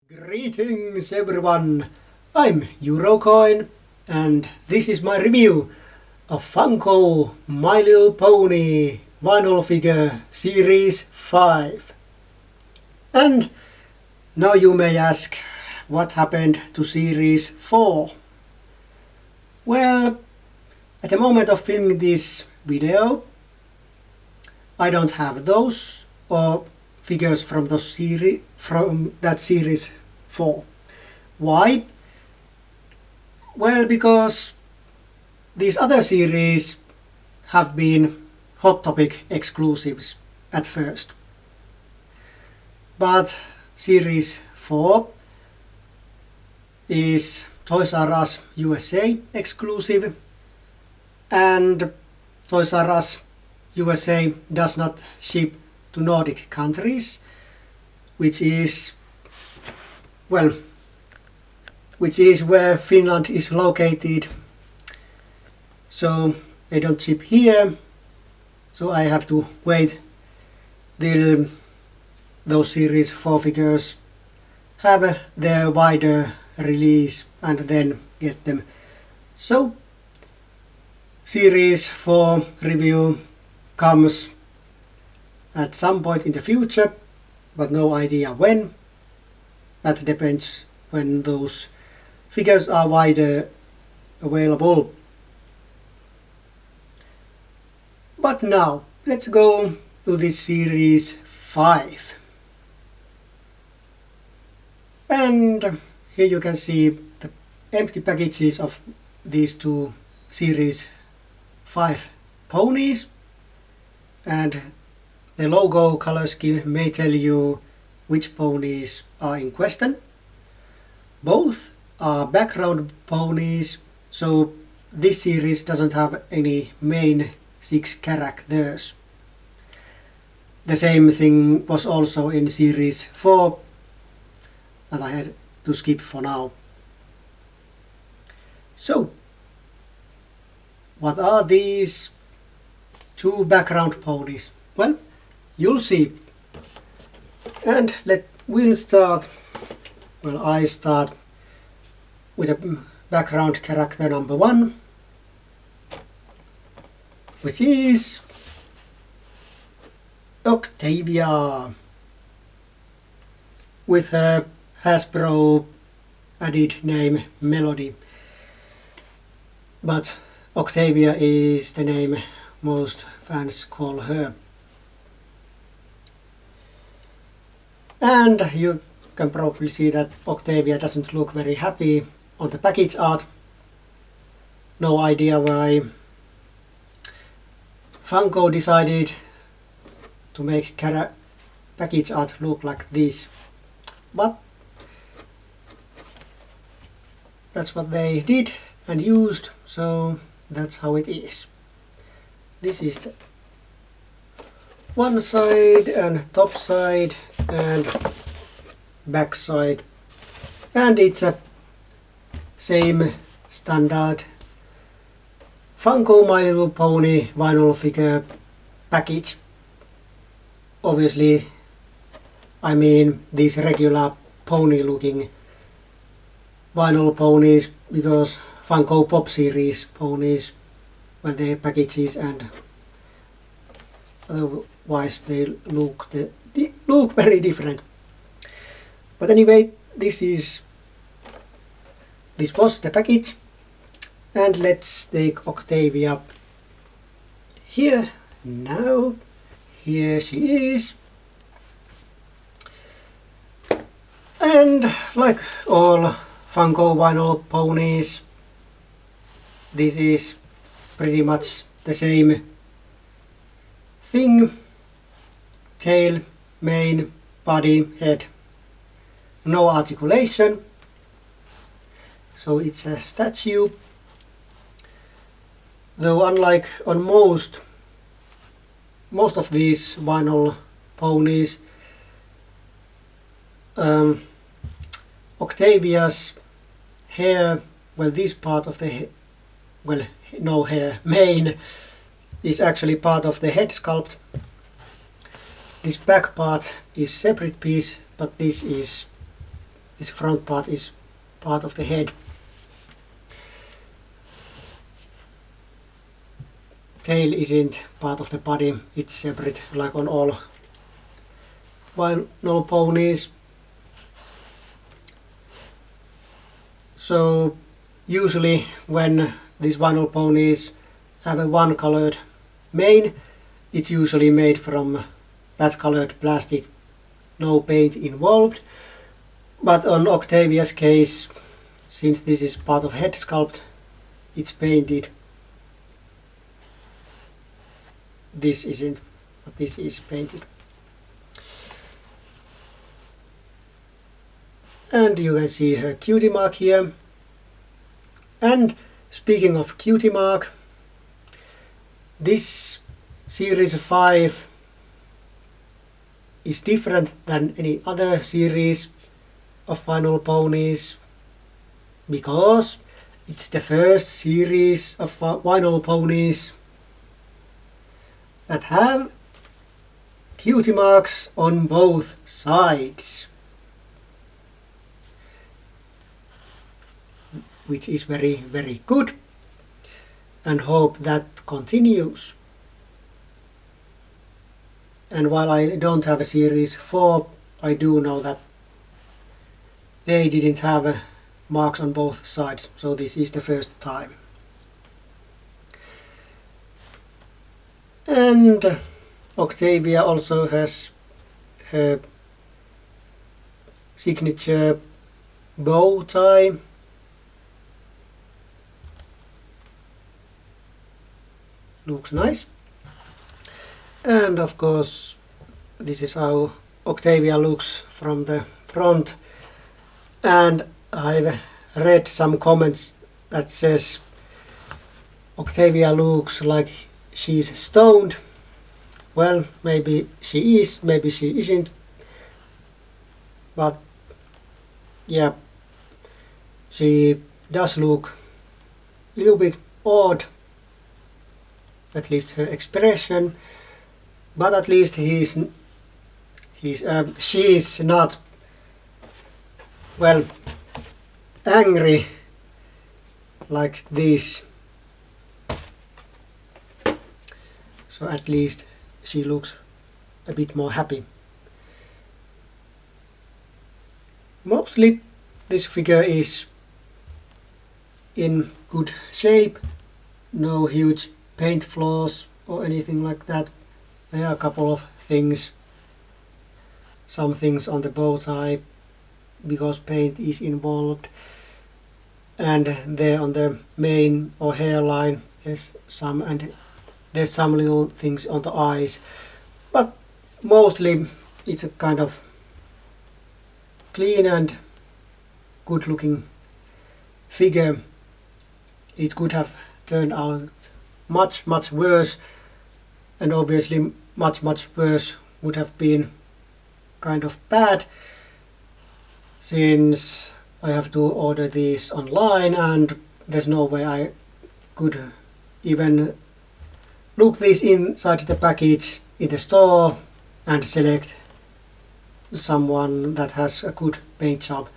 Greetings everyone, I'm Eurocoin and this is my review of Funko My Little Pony vinyl figure series 5. And now you may ask, what happened to series 4? Well, at the moment of filming this video, I don't have those or figures from that series 4. Why? Well, because these other series have been Hot Topic exclusives at first. But series 4 is Toys R Us USA exclusive, and Toys R Us USA does not ship to Nordic countries, which is where Finland is located. So they don't ship here, so I have to wait till those series 4 figures have their wider release and then get them. So series 4 review comes at some point in the future, but no idea when. That depends when those figures are wider available. But now let's go to this series 5. And here you can see the empty packages of these two series 5 ponies, and the logo color scheme may tell you which ponies are in question. Both are background ponies, so this series doesn't have any main 6 characters. The same thing was also in series 4 that I had to skip for now. So, what are these two background ponies? Well, you'll see. And I start with a background character number 1, which is Octavia, with her Hasbro added name Melody. But Octavia is the name most fans call her. And you can probably see that Octavia doesn't look very happy on the package art. No idea why Funko decided to make package art look like this, but that's what they did and used, so that's how it is. This is the one side and top side and back side, and it's a same standard Funko My Little Pony vinyl figure package. Obviously, I mean these regular pony looking vinyl ponies, because Funko Pop series ponies, when they packages and otherwise they look very different. But anyway, this was the package, and let's take Octavia here now. Here she is, and like all Funko vinyl ponies, this is pretty much the same thing: tail, mane, body, head. No articulation, so it's a statue. Though unlike on most of these vinyl ponies, Octavia's hair, well, this part of the no hair, mane, is actually part of the head sculpt. This back part is separate piece, but this is this front part is part of the head. Tail isn't part of the body, it's separate like on all vinyl ponies. So usually when these vinyl ponies have a one colored mane, it's usually made from that colored plastic, no paint involved. But on Octavia's case, since this is part of head sculpt, it's painted. This isn't, but this is painted. And you can see her cutie mark here. And speaking of cutie mark, this series 5 is different than any other series of vinyl ponies because it's the first series of vinyl ponies that have cutie marks on both sides, which is very, very good, and hope that continues. And while I don't have a series 4, I do know that they didn't have marks on both sides, so this is the first time. And Octavia also has her signature bow tie. Looks nice. And of course, this is how Octavia looks from the front. And I've read some comments that says Octavia looks like she's stoned. Well, maybe she is, maybe she isn't. But yeah, she does look a little bit odd, at least her expression. But at least she's not, well, angry like this. So at least she looks a bit more happy. Mostly this figure is in good shape, no huge paint flaws or anything like that. There are a couple of things, some things on the bow tie because paint is involved, and there on the mane or hairline there's some, and there's some little things on the eyes, but mostly it's a kind of clean and good looking figure. It could have turned out much worse, and obviously much worse would have been kind of bad, since I have to order these online and there's no way I could even look this inside the package in the store and select someone that has a good paint job.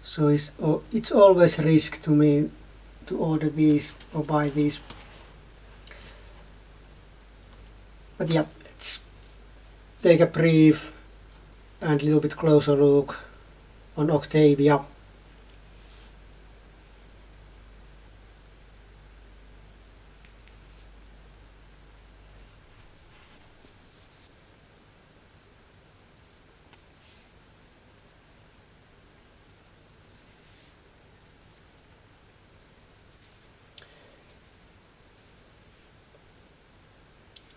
So it's always a risk to me to order these or buy these. But yeah, let's take a brief and a little bit closer look on Octavia.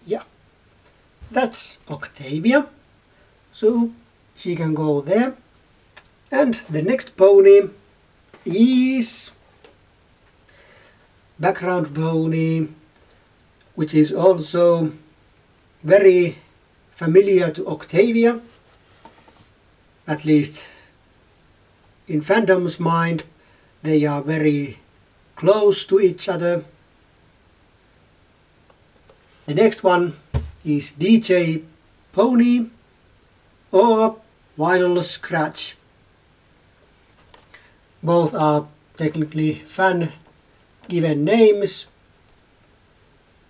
Yeah, that's Octavia, so she can go there. And the next pony is background pony, which is also very familiar to Octavia, at least in fandom's mind. They are very close to each other. The next one is DJ Pony or Vinyl Scratch. Both are technically fan given names,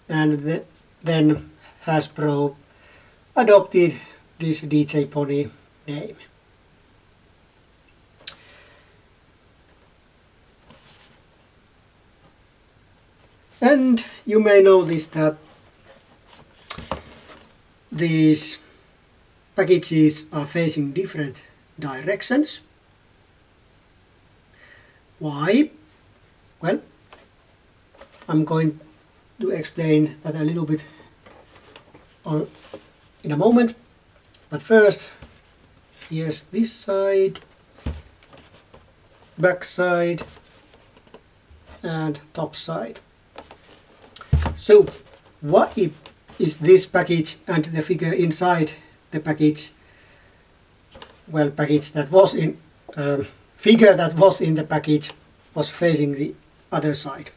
and then Hasbro adopted this DJ Pony name. And you may notice that these packages are facing different directions. Why? Well, I'm going to explain that a little bit in a moment. But first, here's this side, back side, and top side. So, why is this package and the figure inside the package, well, package that was in figure that was in the package was facing the other side?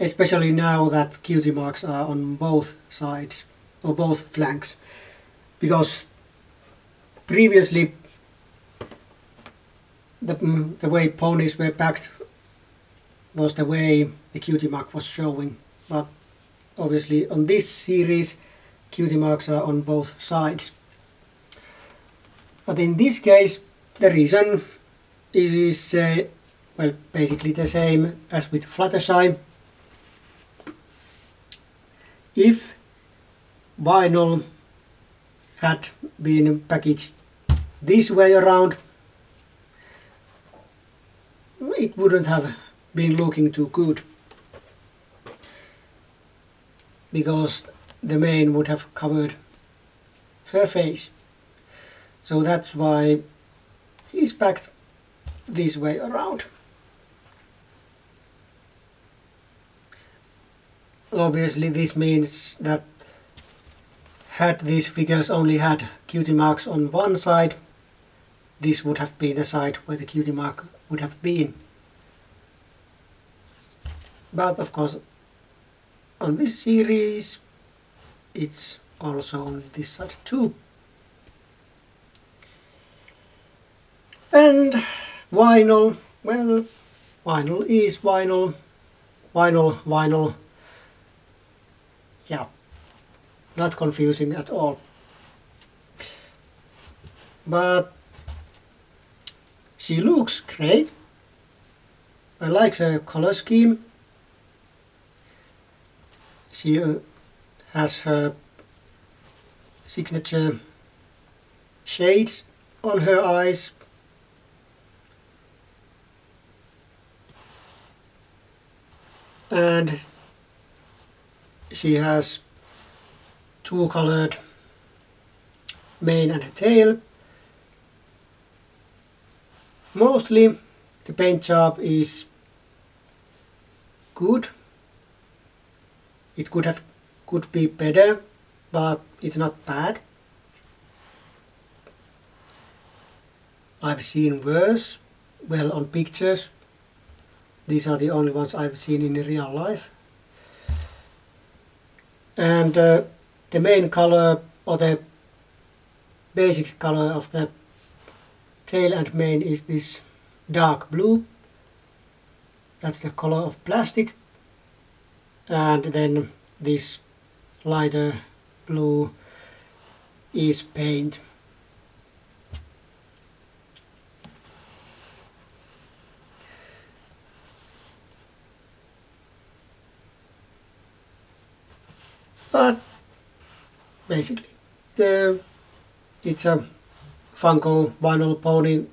Especially now that cutie marks are on both sides or both flanks, because previously the way ponies were packed was the way the cutie mark was showing, but obviously on this series cutie marks are on both sides. But in this case the reason is well, basically the same as with Fluttershy. If vinyl had been packaged this way around, it wouldn't have been looking too good, because the mane would have covered her face. So that's why he's packed this way around. Obviously this means that had these figures only had cutie marks on one side, this would have been the side where the cutie mark would have been. But of course on this series it's also on this side too. And vinyl, well, vinyl is vinyl, vinyl. Yeah, not confusing at all. But she looks great. I like her color scheme. She has her signature shades on her eyes. And she has two colored mane and tail. Mostly the paint job is good. It could be better, but it's not bad. I've seen worse, well, on pictures. These are the only ones I've seen in real life. And the main color, or the basic color of the tail and mane, is this dark blue. That's the color of plastic. And then this lighter blue is paint. But basically it's a Funko vinyl pony.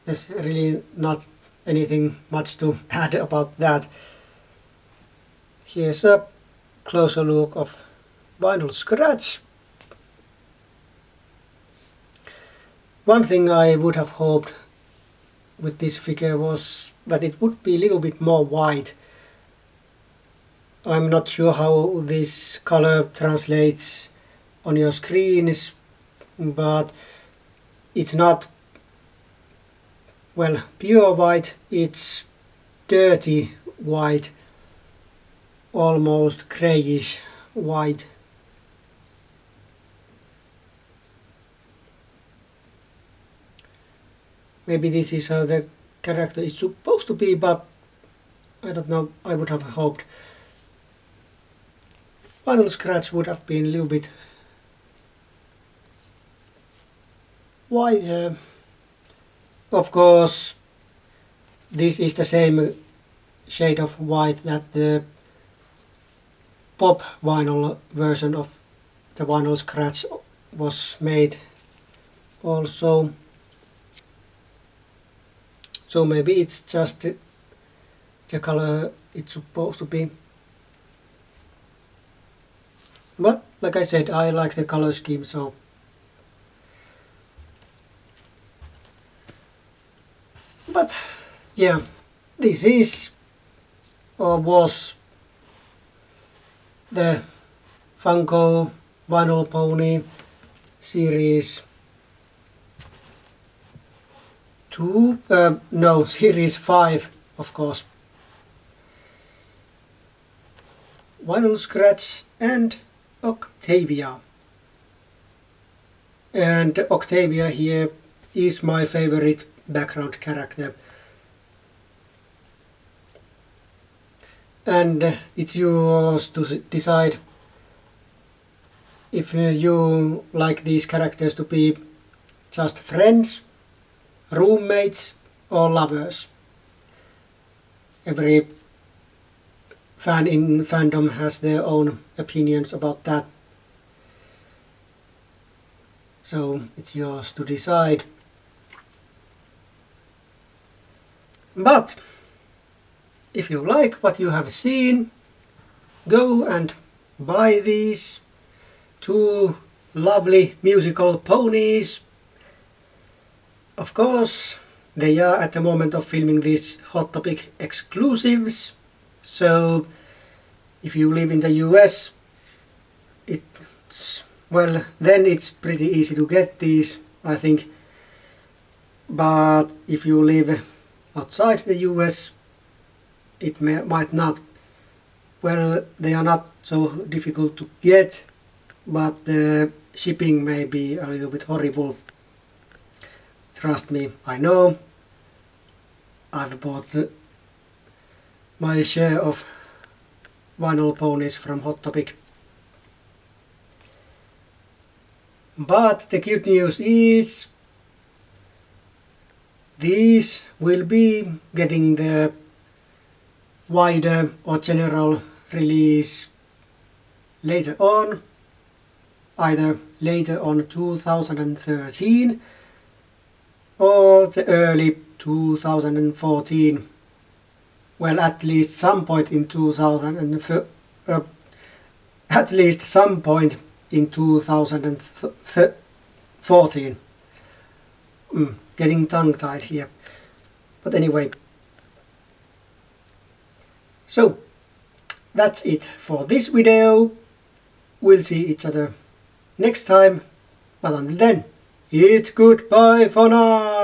There's really not anything much to add about that. Here's a closer look of vinyl scratch. One thing I would have hoped with this figure was that it would be a little bit more white. I'm not sure how this color translates on your screens, but it's not, well, pure white, it's dirty white, almost grayish white. Maybe this is how the character is supposed to be, but I don't know, I would have hoped final scratch would have been a little bit whiter. Of course, this is the same shade of white that the pop vinyl version of the vinyl scratch was made also. So maybe it's just the color it's supposed to be. But like I said, I like the color scheme, so but yeah, this is or was the Funko Vinyl Pony series 2, no, series 5, of course. Vinyl Scratch and Octavia. And Octavia here is my favorite background character. And it's yours to decide if you like these characters to be just friends, roommates or lovers. Every fan in fandom has their own opinions about that. So it's yours to decide. But if you like what you have seen, go and buy these 2 lovely musical ponies. Of course, they are at the moment of filming these Hot Topic exclusives. So if you live in the US, then it's pretty easy to get these, I think. But if you live outside the US, it might not. Well, they are not so difficult to get, but the shipping may be a little bit horrible. Trust me, I know. I've bought my share of vinyl ponies from Hot Topic. But the good news is these will be getting the wider or general release later on, either later on 2013 or the early 2014. Well, at least some point in 2014. Getting tongue-tied here. But anyway. So, that's it for this video. We'll see each other next time. But until then, it's goodbye for now.